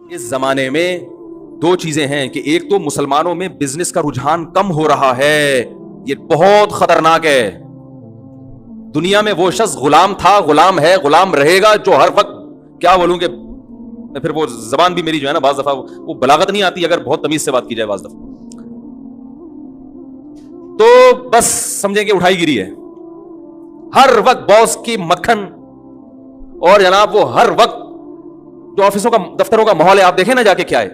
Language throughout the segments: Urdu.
اس زمانے میں دو چیزیں ہیں کہ ایک تو مسلمانوں میں بزنس کا رجحان کم ہو رہا ہے، یہ بہت خطرناک ہے. دنیا میں وہ شخص غلام تھا، غلام ہے، غلام رہے گا، جو ہر وقت کیا بولوں کہ پھر وہ زبان بھی میری جو ہے نا بعض دفعہ وہ بلاغت نہیں آتی اگر بہت تمیز سے بات کی جائے بعض دفعہ، تو بس سمجھیں کہ اٹھائی گیری ہے. ہر وقت باس کی مکھن، اور جناب وہ ہر وقت جو آفسوں کا دفتروں کا ماحول ہے آپ دیکھیں نا جا کے کیا ہے،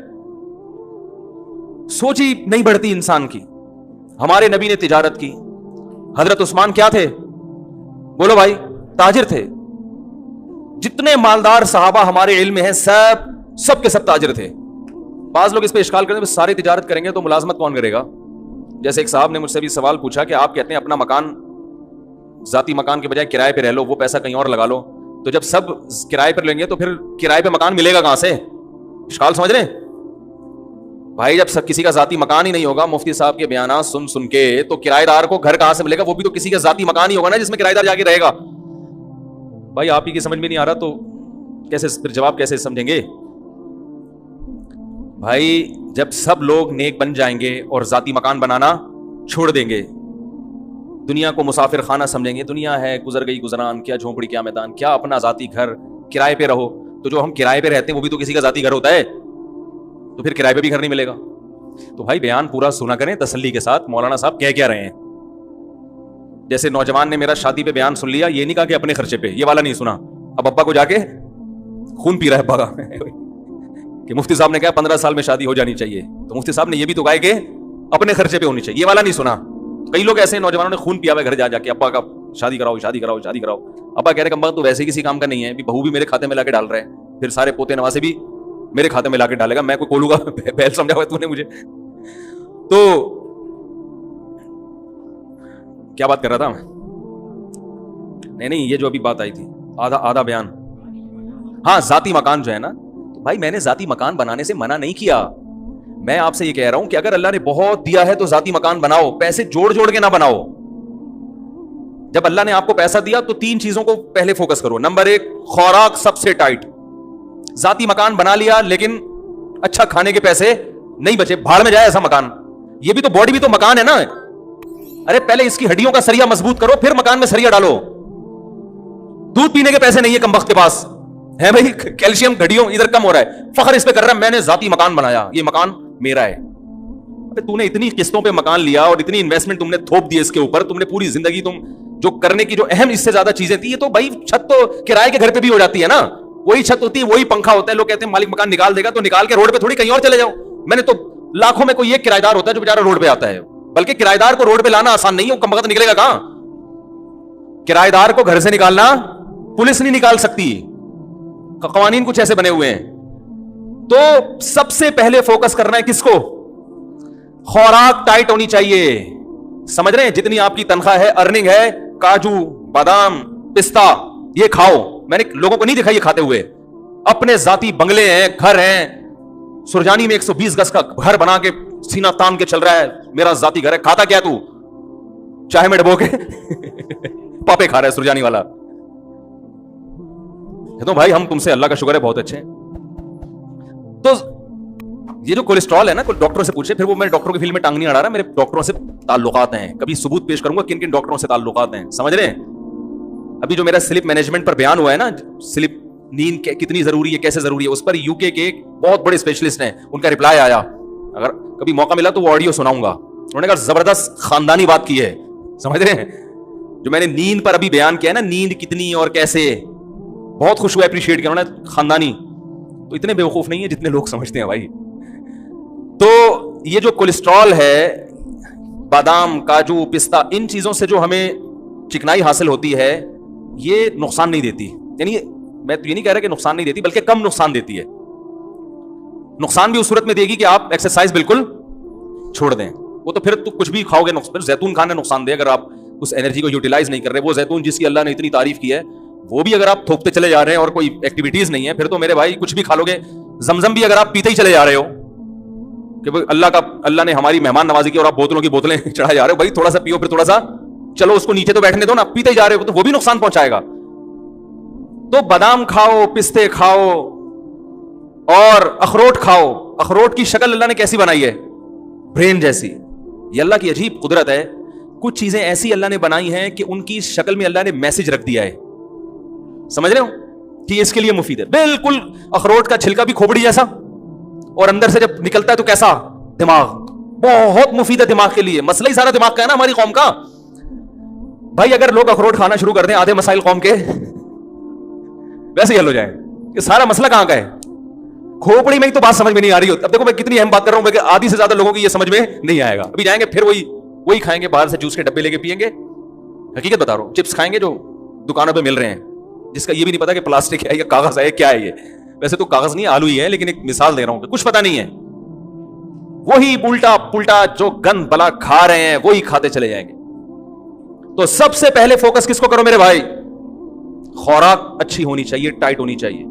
سوچ ہی نہیں بڑھتی انسان کی. ہمارے نبی نے تجارت کی. حضرت عثمان کیا تھے؟ بولو بھائی، تاجر تھے. جتنے مالدار صحابہ ہمارے علم میں ہیں سب کے سب تاجر تھے. بعض لوگ اس پہ اشکال کرتے ہیں سارے تجارت کریں گے تو ملازمت کون کرے گا؟ جیسے ایک صاحب نے مجھ سے بھی سوال پوچھا کہ آپ کہتے ہیں اپنا مکان ذاتی مکان کے بجائے کرائے پہ رہ لو، وہ پیسہ کہیں اور لگا لو، تو جب سب کرائے پر لیں گے تو پھر کرائے پہ مکان ملے گا کہاں سے؟ اشکال سمجھ رہے ہیں بھائی؟ جب سب کسی کا ذاتی مکان ہی نہیں ہوگا مفتی صاحب کے بیانات سن کے تو کرایہ دار کو گھر کہاں سے ملے گا؟ وہ بھی تو کسی کا ذاتی مکان ہی ہوگا نا جس میں کرایہ دار جا کے رہے گا. بھائی آپ ہی کی سمجھ میں نہیں آ رہا تو کیسے پھر جواب کیسے سمجھیں گے؟ بھائی جب سب لوگ نیک بن جائیں گے اور ذاتی مکان بنانا چھوڑ دیں گے، دنیا کو مسافر خانہ سمجھیں گے، دنیا ہے گزر گئی گزران، کیا جھونپڑی کیا میدان، کیا اپنا ذاتی گھر، کرائے پہ رہو. تو جو ہم کرائے پہ رہتے ہیں وہ بھی تو کسی کا ذاتی گھر ہوتا ہے، تو پھر کرائے پہ بھی گھر نہیں ملے گا. تو بھائی بیان پورا سنا کریں تسلی کے ساتھ مولانا صاحب کہہ کیا رہے ہیں. جیسے نوجوان نے میرا شادی پہ بیان سن لیا، یہ نہیں کہا کہ اپنے خرچے پہ، یہ والا نہیں سنا. اب ابا کو جا کے خون پی رہا ہے ابا کا کہ مفتی صاحب نے کہا 15 سال میں شادی ہو جانی چاہیے، تو مفتی صاحب نے یہ بھی تو کہا کہ اپنے خرچے پہ ہونی چاہیے، یہ والا نہیں سنا. کئی لوگ ایسے نوجوانوں نے خون پیا ہوا گھر جا کے ابا کا شادی کراؤ شادی کراؤ شادی کراؤ. ابا کہہ رہے کہ تو ویسے کسی کام کا نہیں ہے، بہو بھی میرے کھاتے میں لا کے ڈال رہے ہیں، پھر سارے پوتے نواسے بھی میرے کھاتے میں لا کے ڈالے گا، میں کوئی کولوں گا پہل سمجھا ہوا تو نے مجھے. تو کیا بات کر رہا تھا میں؟ نہیں یہ جو ابھی بات آئی تھی آدھا بیان. ہاں ذاتی مکان جو ہے نا، تو بھائی میں نے ذاتی مکان بنانے سے منع نہیں کیا. میں آپ سے یہ کہہ رہا ہوں کہ اگر اللہ نے بہت دیا ہے تو ذاتی مکان بناؤ، پیسے جوڑ کے نہ بناؤ. جب اللہ نے آپ کو پیسہ دیا تو 3 چیزوں کو پہلے فوکس کرو. نمبر 1 خوراک سب سے ٹائٹ. ذاتی مکان بنا لیا لیکن اچھا کھانے کے پیسے نہیں بچے، بھاڑ میں جائے ایسا مکان. یہ بھی تو باڈی بھی تو مکان ہے نا. ارے پہلے اس کی ہڈیوں کا سریا مضبوط کرو پھر مکان میں سریا ڈالو. دودھ پینے کے پیسے نہیں ہے کم وقت کے پاس ہے بھائی، کیلشیم ہڈیوں ادھر کم ہو رہا ہے، فخر اس پہ کر رہا ہے میں نے ذاتی مکان بنایا، یہ مکان میرا ہے. تو نے اتنی قسطوں پہ مکان لیا اور اتنی انویسٹمنٹ تم نے تھوپ دی اس کے اوپر، تم نے پوری زندگی تم جو کرنے کی جو اہم اس سے زیادہ چیزیں تھی، یہ تو بھائی چھت تو کرائے کے گھر پہ بھی ہو جاتی ہے نا، وہی چھت ہوتی ہے وہی پنکھا ہوتا ہے. لوگ کہتے ہیں مالک مکان نکال دے گا تو نکال کے روڈ پہ تھوڑی کہیں اور چلے جاؤ. میں نے تو لاکھوں میں کوئی ایک کرایہ دار ہوتا ہے جو بیچارہ روڈ پہ آتا ہے، بلکہ کرایہ دار کو روڈ پہ لانا آسان نہیں ہے، وہ کم وقت نکلے گا کہاں؟ کرایہ دار کو گھر سے نکالنا پولیس نہیں نکال سکتی، قوانین کچھ ایسے بنے ہوئے ہیں. تو سب سے پہلے فوکس کرنا ہے کس کو؟ خوراک ٹائٹ ہونی چاہیے. سمجھ رہے ہیں؟ جتنی آپ کی تنخواہ ہے، ارننگ ہے، کاجو بادام پستہ یہ کھاؤ. میں نے لوگوں کو نہیں دیکھا یہ کھاتے ہوئے. اپنے ذاتی بنگلے ہیں، گھر ہیں. سرجانی میں 120 گز کا گھر بنا کے سینہ تان کے چل رہا ہے، میرا ذاتی گھر ہے. کھاتا کیا تو؟ چائے میں ڈبو کے پاپے کھا رہا ہے سرجانی والا. تو بھائی ہم تم سے اللہ کا شکر ہے بہت اچھے ہیں. تو یہ جو کولیسٹرول ہے نا، کوئی ڈاکٹر سے پوچھے، پھر وہ میں ڈاکٹروں کی فیلڈ میں ٹانگ نہیں اڑا رہا، میرے ڈاکٹروں سے تعلقات ہیں، کبھی ثبوت پیش کروں گا کن کن ڈاکٹروں سے تعلقات ہیں. سمجھ رہے ہیں؟ ابھی جو میرا سلپ مینجمنٹ پر بیان ہوا ہے نا، سلپ نیند کتنی ضروری ہے، کیسے ضروری ہے، اس پر یو کے ایک بہت بڑے اسپیشلسٹ ہیں، ان کا رپلائی آیا. اگر کبھی موقع ملا تو وہ آڈیو سناؤں گا. انہوں نے کہا زبردست خاندانی بات کی ہے. سمجھ رہے ہیں؟ جو میں نے نیند پر ابھی بیان کیا ہے نا، نیند کتنی اور کیسے، بہت خوش ہوا، اپریشیٹ کیا انہوں نے. خاندانی تو اتنے بیوقوف نہیں ہے جتنے لوگ سمجھتے ہیں بھائی. تو یہ جو کولیسٹرول ہے، بادام کاجو پستہ، ان چیزوں سے جو ہمیں چکنائی حاصل ہوتی ہے یہ نقصان نہیں دیتی. یعنی میں تو یہ نہیں کہہ رہا کہ نقصان نہیں دیتی، بلکہ کم نقصان دیتی ہے. نقصان بھی اس صورت میں دے گی کہ آپ ایکسرسائز بالکل چھوڑ دیں. وہ تو پھر تو کچھ بھی کھاؤ گے. زیتون کھانا نقصان دے اگر آپ اس انرجی کو یوٹیلائز نہیں کر رہے. وہ زیتون جس کی اللہ نے اتنی تعریف کی ہے وہ بھی اگر آپ تھوکتے چلے جا رہے ہیں اور کوئی ایکٹیویٹیز نہیں ہے، پھر تو میرے بھائی کچھ بھی کھا لو گے. زمزم بھی اگر آپ پیتے ہی چلے جا رہے ہو کہ اللہ نے ہماری مہمان نوازی کی اور آپ بوتلوں کی بوتلیں چڑھائے جا رہے ہو، بھائی تھوڑا سا پیو پھر تھوڑا سا چلو اس کو نیچے تو بیٹھنے دو نا، پیتے ہی جا رہے ہو تو وہ بھی نقصان پہنچائے گا. تو بادام کھاؤ، پستے کھاؤ اور اخروٹ کھاؤ. اخروٹ کی شکل اللہ نے کیسی بنائی ہے؟ برین جیسی. یہ اللہ کی عجیب قدرت ہے. کچھ چیزیں ایسی اللہ نے بنائی ہیں کہ ان کی شکل میں اللہ نے میسج رکھ دیا ہے. سمجھ رہے ہو کہ اس کے لیے مفید ہے. بالکل اخروٹ کا چھلکا بھی کھوپڑی جیسا, اور اندر سے جب نکلتا ہے تو کیسا؟ دماغ. بہت مفید ہے دماغ کے لیے. مسئلہ ہی سارا دماغ کا ہے نا ہماری قوم کا. بھائی اگر لوگ اخروٹ کھانا شروع کر دیں, آدھے مسائل قوم کے ویسے ہی حل ہو جائیں. یہ سارا مسئلہ کہاں کا ہے؟ کھوپڑی میں ہی تو بات سمجھ میں نہیں آ رہی ہوتی. اب دیکھو میں کتنی اہم بات کر رہا ہوں کہ آدھی سے زیادہ لوگوں کی یہ سمجھ میں نہیں آئے گا. ابھی جائیں گے پھر وہی کھائیں گے, باہر سے جوس کے ڈبے لے کے پیئیں گے. حقیقت بتا رہا ہوں, چپس کھائیں گے جو دکانوں پہ مل رہے ہیں, جس کا یہ بھی نہیں پتا کہ پلاسٹک ہے یا کاغذ ہے, کیا ہے یہ. ویسے تو کاغذ نہیں, آلو ہی ہے, لیکن ایک مثال دے رہا ہوں کہ کچھ پتا نہیں ہے. وہی الٹا پلٹا جو گند بلا کھا رہے ہیں وہی کھاتے چلے جائیں گے. تو سب سے پہلے فوکس کس کو کرو میرے بھائی؟ خوراک اچھی ہونی چاہیے, ٹائٹ ہونی چاہیے,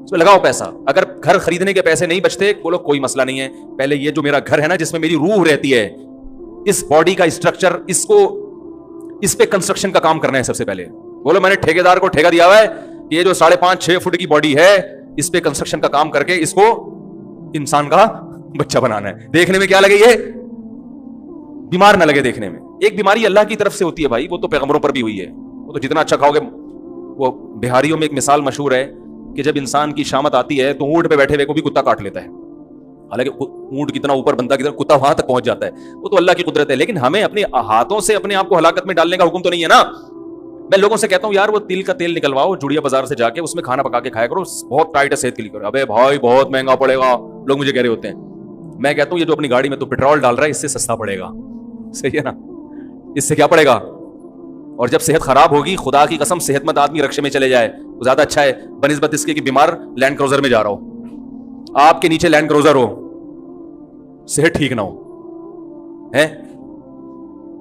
اس میں لگاؤ پیسا. اگر گھر خریدنے کے پیسے نہیں بچتے, بولو کوئی مسئلہ نہیں ہے, پہلے یہ جو میرا گھر ہے نا جس میں میری روح رہتی ہے, اس باڈی کا اسٹرکچر, اس پہ کنسٹرکشن کا کام کرنا ہے سب سے پہلے. بولو میں نے ٹھیکیدار کو ٹھیکا دیا ہوا ہے, یہ جو 5.5-6 فٹ کی باڈی ہے اس پہ کنسٹرکشن کا کام کر کے اس کو انسان کا بچہ بنانا ہے. دیکھنے میں کیا لگے, یہ بیمار نہ لگے دیکھنے میں. ایک بیماری اللہ کی طرف سے ہوتی ہے بھائی, وہ تو پیغمبروں پر بھی ہوئی ہے. وہ تو جتنا اچھا کھاؤ گے. وہ بہاریوں میں ایک مثال مشہور ہے کہ جب انسان کی شامت آتی ہے تو اونٹ پہ بیٹھے ہوئے کو بھی کتا کاٹ لیتا ہے. حالانکہ اونٹ کتنا اوپر بندہ کتنا, کتا وہاں تک پہنچ جاتا ہے. وہ تو اللہ کی قدرت ہے. لیکن ہمیں اپنے ہاتھوں سے اپنے آپ کو ہلاکت میں ڈالنے کا حکم تو نہیں ہے نا. میں لوگوں سے کہتا ہوں یار وہ تل کا تیل نکلواؤ جڑیا بازار سے جا کے, اس میں کھانا پکا کے کھایا کرو, بہت ٹائٹ ہے صحت کے لیے. ابے بھائی بہت مہنگا پڑے گا, لوگ مجھے کہہ رہے ہوتے ہیں. میں کہتا ہوں یہ جو اپنی گاڑی میں تو پیٹرول ڈال رہا ہے اس سے سستا پڑے گا. صحیح ہے نا, اس سے کیا پڑے گا. اور جب صحت خراب ہوگی, خدا کی قسم صحت مند آدمی رکشے میں چلے جائے وہ زیادہ اچھا ہے بنسبت اس کے کہ بیمار لینڈ کروزر میں جا رہا ہو. آپ کے نیچے لینڈ کروزر ہو, صحت ٹھیک نہ ہو, ہے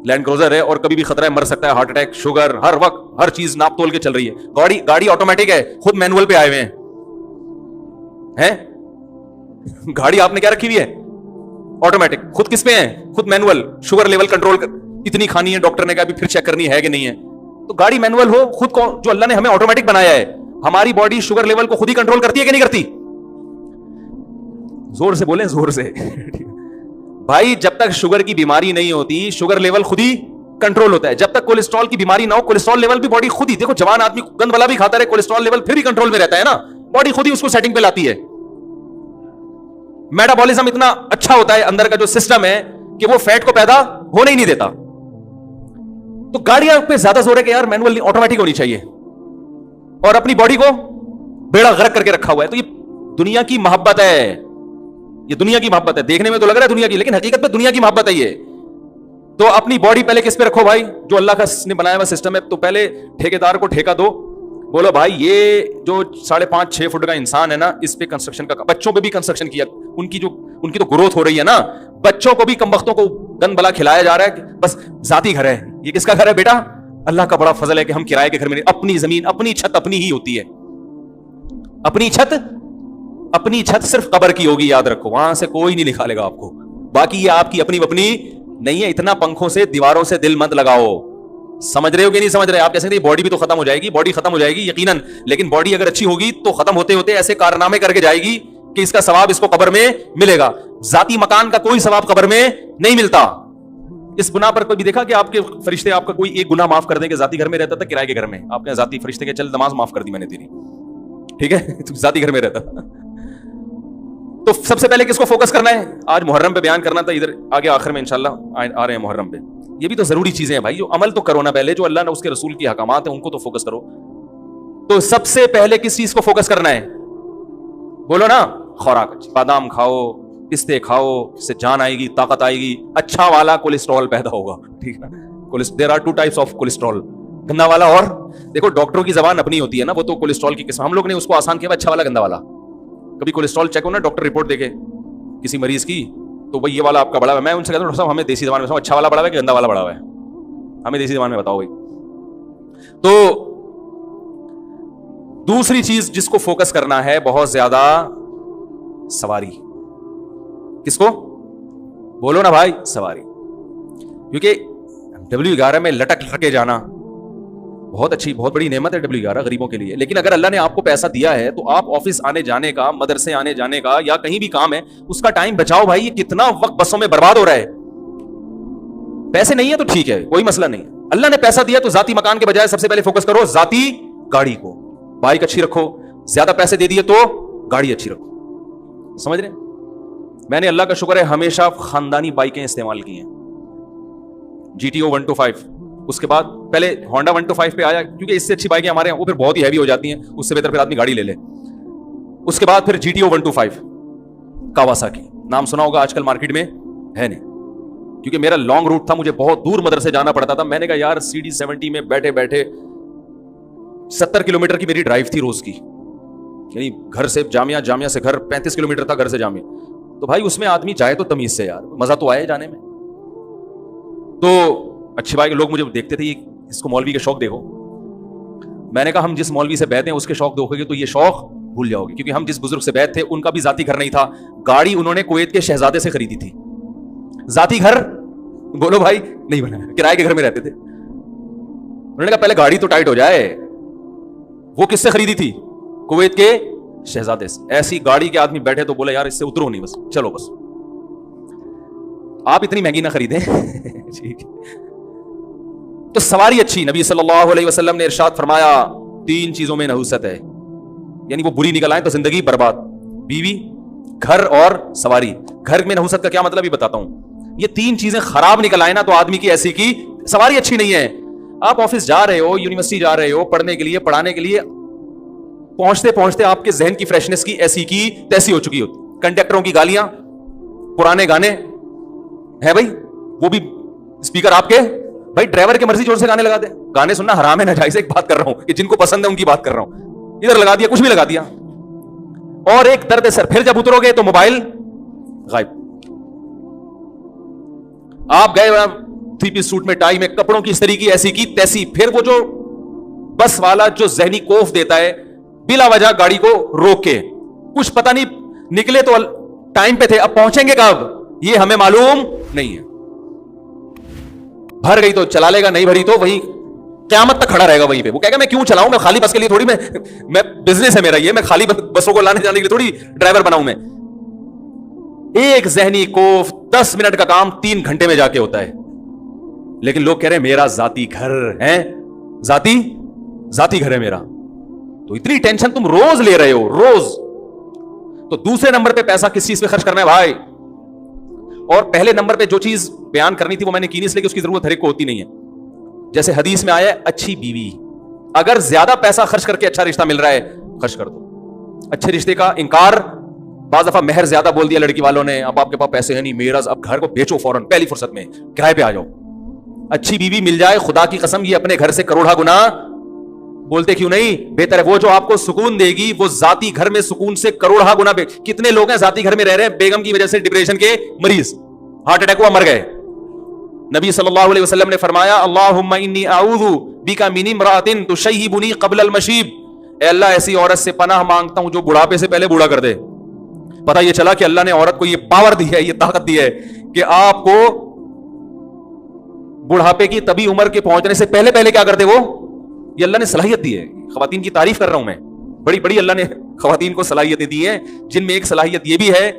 لینڈ کروزر ہے اور کبھی بھی خطرہ ہے, مر سکتا ہے, ہارٹ اٹیک, شوگر, ہر وقت ہر چیز ناپ تول کے چل رہی ہے. گاڑی آٹومیٹک ہے, خود مینول پہ آئے ہوئے ہیں. گاڑی آپ نے کیا رکھی ہوئی ہے؟ آٹومیٹک. خود کس پہ ہے؟ خود مینول. شوگر لیول کنٹرول اتنی کھانی ہے, ڈاکٹر نے کہا پھر چیک کرنی ہے کہ نہیں ہے. تو گاڑی مینول ہو, خود کو جو اللہ نے ہمیں آٹومیٹک بنایا ہے, ہماری باڈی شوگر لیول کو خود ہی کنٹرول کرتی ہے کہ نہیں کرتی؟ زور سے بولیں, زور سے. بھائی جب تک شوگر کی بیماری نہیں ہوتی شوگر لیول خود ہی کنٹرول ہوتا ہے. جب تک کولیسٹرول کی بیماری نہ ہو, کولیسٹرول لیول بھی باڈی خود ہی, دیکھو جوان آدمی گند والا بھی کھاتا رہے, کولیسٹرول لیول پھر بھی کنٹرول میں رہتا ہے نا, باڈی خود ہی اس کو سیٹنگ پہ لاتی ہے. میٹابولزم اتنا اچھا ہوتا ہے اندر کا جو سسٹم ہے کہ وہ فیٹ کو پیدا ہونے ہی نہیں دیتا. تو گاڑیاں پہ زیادہ زور ہے کہ یار مینول آٹومیٹک ہونی چاہیے, اور اپنی باڈی کو بیڑا غرق کر کے رکھا ہوا ہے. تو یہ دنیا کی محبت ہے, یہ دنیا کی محبت ہے. دیکھنے میں تو لگ رہا ہے دنیا کی, لیکن حقیقت میں دنیا کی محبت ہے یہ. تو اپنی باڈی پہلے کس پہ رکھو بھائی؟ جو اللہ کا نے بنایا ہوا سسٹم ہے. تو پہلے ٹھیکیدار کو ٹھیکا دو, بولو بھائی یہ جو 5.5-6 فٹ کا انسان ہے نا, اس پہ کنسٹرکشن کا, بچوں پہ بھی کنسٹرکشن کیا, ان کی تو گروتھ ہو رہی ہے نا. بچوں کو بھی کمبختوں کو گند بلا کھلایا جا رہا ہے, بس ذاتی گھر ہے. یہ کس کا گھر ہے بیٹا؟ اللہ کا بڑا فضل ہے کہ ہم کرائے کے گھر میں نہیں. اپنی زمین, اپنی چھت اپنی ہی ہوتی ہے. اپنی چھت صرف قبر کی ہوگی, یاد رکھو, وہاں سے کوئی نہیں نکالے گا آپ کو. باقی یہ آپ کی اپنی نہیں ہے. اتنا پنکھوں سے دیواروں سے دل مت لگاؤ. سمجھ رہے ہو کہ نہیں سمجھ رہے؟ آپ کہہ سکتے ہیں باڈی بھی تو ختم ہو جائے گی, باڈی ختم ہو جائے گی یقیناً, لیکن باڈی اگر اچھی ہوگی تو ختم ہوتے ہوتے ایسے کارنامے کر کے جائے گی کہ اس کا ثواب اس کو قبر میں ملے گا. ذاتی مکان کا کوئی ثواب قبر میں نہیں ملتا. اس گناہ پر کوئی بھی دیکھا کہ آپ کے فرشتے آپ کا کوئی ایک گناہ معاف کر دیں کہ ذاتی گھر میں رہتا تھا کرائے کے گھر میں, آپ نے ذاتی فرشتے کے چل نماز معاف کر دی میں نے تیری, ٹھیک ہے, ذاتی گھر میں رہتا تھا. تو سب سے پہلے کس کو فوکس کرنا ہے؟ آج محرم پہ بیان کرنا تھا, ادھر آگے آخر میں انشاءاللہ آ رہے ہیں محرم پہ. یہ بھی تو ضروری چیزیں ہیں بھائی, جو عمل تو کرو نا پہلے, جو اللہ نے اس کے رسول کی احکامات ہیں ان کو تو فوکس کرو. تو سب سے پہلے کس چیز کو فوکس کرنا ہے؟ بولو نا, خوراک. بادام کھاؤ, پستے کھاؤ, اس سے جان آئے گی, طاقت آئے گی. اچھا والا کولیسٹرول پیدا ہوگا, ٹھیک ہے. There are 2 types of cholesterol, گندا والا اور, دیکھو ڈاکٹروں کی زبان اپنی ہوتی ہے نا, وہ تو کولیسٹرول کی قسم, ہم لوگ نے اس کو آسان کیا, اچھا والا گندا والا. کبھی کولیسٹرول چیک ہو نا, ڈاکٹر رپورٹ دیکھے کسی مریض کی, تو بھائی یہ والا آپ کا بڑا ہے. میں ان سے کہتا ہوں ڈاکٹر صاحب ہمیں دیسی زبان میں اچھا والا بڑا ہے کہ گندا والا بڑا ہے, ہمیں دیسی زبان میں بتاؤ بھائی. تو دوسری چیز جس کو فوکس کرنا ہے بہت زیادہ, سواری. کس کو؟ بولو نا بھائی, سواری. کیونکہ W11 میں لٹک کے جانا بہت اچھی بہت بڑی نعمت ہے WR غریبوں کے لیے. لیکن اگر اللہ نے آپ کو پیسہ دیا ہے تو آپ آفس آنے جانے کا, مدرسے آنے جانے کا, یا کہیں بھی کام ہے اس کا ٹائم بچاؤ بھائی. یہ کتنا وقت بسوں میں برباد ہو رہا ہے. پیسے نہیں ہے تو ٹھیک ہے, کوئی مسئلہ نہیں. اللہ نے پیسہ دیا تو ذاتی مکان کے بجائے سب سے پہلے فوکس کرو ذاتی گاڑی کو. بائک اچھی رکھو. زیادہ پیسے دے دیے تو گاڑی اچھی رکھو. سمجھ رہے ہیں؟ میں نے اللہ کا شکر ہے ہمیشہ خاندانی بائکیں استعمال کی ہیں. GTO 125, اس کے بعد پہلے ہونڈا 125 پہ آیا کیونکہ اس سے اچھی بائکیں ہمارے ہیں, وہ پھر بہت ہی ہیوی ہو جاتی ہیں, اس سے بہتر پھر آدمی گاڑی لے لے. اس کے بعد پھر GTO 125 کاواساکی, نام سنا ہوگا, آج کل مارکیٹ میں ہے نہیں. کیونکہ میرا لانگ روٹ تھا, مجھے بہت دور مدرسے جانا پڑتا تھا. میں نے کہا یار CD70 میں بیٹھے بیٹھے 70 کلومیٹر کی میری ڈرائیو تھی روز کی, یعنی گھر سے جامعہ, جامعہ سے گھر 35 کلومیٹر تھا, گھر سے جامعہ. تو بھائی اس میں آدمی جائے تو تمیز سے, یار مزہ تو آئے جانے میں. تو اچھی بات, لوگ مجھے دیکھتے تھے اس کو مولوی کے شوق دیکھو. میں نے کہا ہم جس مولوی سے بیعت ہیں اس کے شوق دیکھو گے تو یہ شوق بھول جاؤ گے. کیونکہ ہم جس بزرگ سے بیعت تھے ان کا بھی ذاتی گھر نہیں تھا. گاڑی انہوں نے کویت کے شہزادے سے خریدی تھی. ذاتی گھر بولو بھائی نہیں بنا, کرائے کے گھر میں رہتے تھے. انہوں نے کہا پہلے گاڑی تو ٹائٹ ہو جائے. وہ کس سے خریدی تھی؟ کویت کے شہزادے سے. ایسی گاڑی کے آدمی بیٹھے تو بولے یار اس سے اترو نہیں, بس چلو بس. آپ اتنی مہنگی نہ خریدیں. تو سواری اچھی. نبی صلی اللہ علیہ وسلم نے ارشاد فرمایا 3 چیزوں میں نحوست ہے, یعنی وہ بری نکل آئیں تو زندگی برباد. بیوی, گھر اور سواری. گھر میں نحوست کا کیا مطلب یہ بتاتا ہوں. یہ 3 چیزیں خراب نکل آئے نا تو آدمی کی ایسی کی سواری اچھی نہیں ہے. آپ آفس جا رہے ہو, یونیورسٹی جا رہے ہو پڑھنے کے لیے, پڑھانے کے لیے, پہنچتے پہنچتے آپ کے ذہن کی فریشنس کی ایسی کی تیسی ہو چکی ہوتی. کنڈکٹروں کی گالیاں, پرانے گانے ہے بھائی, وہ بھی اسپیکر آپ کے. بھائی ڈرائیور کی مرضی جوڑ سے گانے لگا دے. گانے سننا حرام ہے, ناجائز ہے. ایک بات کر رہا ہوں کہ جن کو پسند ہے ان کی بات کر رہا ہوں. ادھر لگا دیا, کچھ بھی لگا دیا. اور ایک درد سر, پھر جب اترو گے تو موبائل غائب. آپ گئے 3 پیس سوٹ میں, ٹائی میں, کپڑوں کی اس طریقے کی ایسی کی تیسی. پھر وہ جو بس والا جو ذہنی کوف دیتا ہے بلا وجہ گاڑی کو روک کے, کچھ پتہ نہیں, نکلے تو ٹائم پہ تھے, اب پہنچیں گے کب یہ ہمیں معلوم نہیں ہے. بھر گئی تو چلا لے گا, نہیں بھری تو وہی قیامت تک کھڑا رہے گا وہیں پہ. وہ کہے گا میں کیوں چلاؤں, میں خالی بس کے لیے تھوڑی, میں بزنس ہے میرا یہ, میں خالی بسوں کو لانے جانے کے لیے تھوڑی ڈرائیور بناؤں میں. ایک ذہنی کوف 10 منٹ کا کام 3 گھنٹے میں جا کے ہوتا ہے. لیکن لوگ کہہ رہے ہیں میرا ذاتی گھر ہے, ذاتی گھر ہے میرا. تو اتنی ٹینشن تم روز لے رہے ہو, روز. تو دوسرے نمبر پہ پیسہ کس چیز پہ خرچ کرنا ہے بھائی. اور پہلے نمبر پہ جو چیز بیان کرنی تھی وہ میں نے کی نہیں, اس لیے کہ اس کی ضرورت ہر ایک کو ہوتی نہیں ہے. جیسے حدیث میں آیا ہے اچھی بیوی. اگر زیادہ پیسہ خرچ کر کے اچھا رشتہ مل رہا ہے خرچ کر دو. اچھے رشتے کا انکار, بعض دفعہ مہر زیادہ بول دیا لڑکی والوں نے, اب آپ کے پاس پیسے ہیں نہیں, میرا اب گھر کو بیچو فوراً پہلی فرصت میں, کرائے پہ آ جاؤ. اچھی بیوی مل جائے, خدا کی قسم یہ اپنے گھر سے کروڑا گنا, بولتے کیوں نہیں, بہتر ہے. وہ جو آپ کو سکون دے گی وہ ذاتی گھر میں سکون سے کروڑا گنا. کتنے لوگ ہیں ذاتی گھر میں رہ رہے ہیں, بیگم کی وجہ سے ڈپریشن کے مریض, ہارٹ اٹیک ہوا مر گئے. نبی صلی اللہ علیہ وسلم نے فرمایا اللہم انی اعوذ بک من امرأۃ تشیبنی قبل المشیب, اے اللہ ایسی عورت سے پناہ مانگتا ہوں جو بڑھاپے سے پہلے بوڑھا کر دے. پتہ یہ چلا کہ اللہ نے عورت کو یہ پاور دی ہے, یہ طاقت دی ہے کہ آپ کو بڑھاپے کی طبی عمر کے پہنچنے سے پہلے پہلے کیا کر دے. وہ یہ اللہ نے صلاحیت دی ہے. خواتین کی تعریف کر رہا ہوں میں, بڑی بڑی اللہ نے خواتین کو صلاحیتیں دی ہیں, جن میں ایک صلاحیت یہ بھی ہے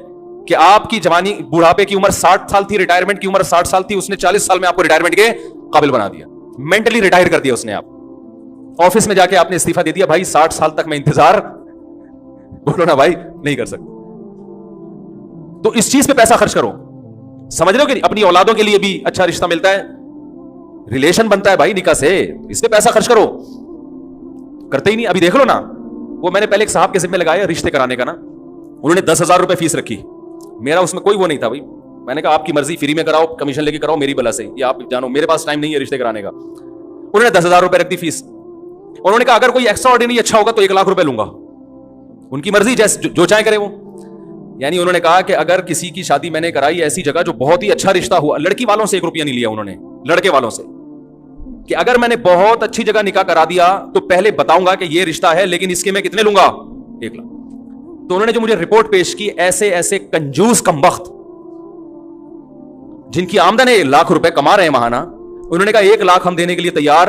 کہ آپ کی جوانی, بڑھاپے کی عمر 60 سال تھی, ریٹائرمنٹ کی عمر 60 سال تھی, اس نے 40 سال میں آپ کو ریٹائرمنٹ کے قابل بنا دیا, مینٹلی ریٹائر کر دیا اس نے. آپ آفس میں جا کے آپ نے استعفیٰ دے دیا, بھائی 60 سال تک میں انتظار, بولو نا بھائی نہیں کر سکتے. تو اس چیز پہ پیسہ خرچ کرو. سمجھ رہے ہو کہ اپنی اولادوں کے لیے بھی اچھا رشتہ ملتا ہے, ریلیشن بنتا ہے بھائی نکاح سے, اس پہ پیسہ خرچ کرو. کرتے ہی نہیں. ابھی دیکھ لو نا, وہ میں نے پہلے ایک صاحب کے ذمہ لگایا رشتے کرانے کا نا, انہوں نے 10,000 روپے فیس رکھی. میرا اس میں کوئی وہ نہیں تھا بھائی, میں نے کہا آپ کی مرضی, فری میں کراؤ, کمیشن لے کے کراؤ میری بلا سے, یا آپ جانو میرے پاس ٹائم نہیں ہے رشتے کرانے کا. انہوں نے 10,000 روپے رکھ دی فیس. انہوں نے کہا اگر کوئی ایکسٹرا آرڈینری اچھا ہوگا تو 1,00,000 روپے لوں گا. ان کی مرضی, جیسے جو چاہے کرے وہ. یعنی انہوں نے کہا کہ اگر کسی کی شادی میں نے کرائی ایسی جگہ جو بہت ہی اچھا رشتہ ہوا, لڑکی والوں سے 1 روپیہ نہیں لیا انہوں نے, لڑکے والوں سے, کہ اگر میں نے بہت اچھی جگہ نکاح کرا دیا تو پہلے بتاؤں گا کہ یہ رشتہ ہے, لیکن اس کے میں کتنے لوں گا, 1,00,000. تو انہوں نے جو مجھے رپورٹ پیش کی, ایسے ایسے کنجوس کمبخت جن کی آمدن ہے 1,00,000 روپے کما رہے ہیں ماہانہ, انہوں نے کہا 1,00,000 ہم دینے کے لیے تیار,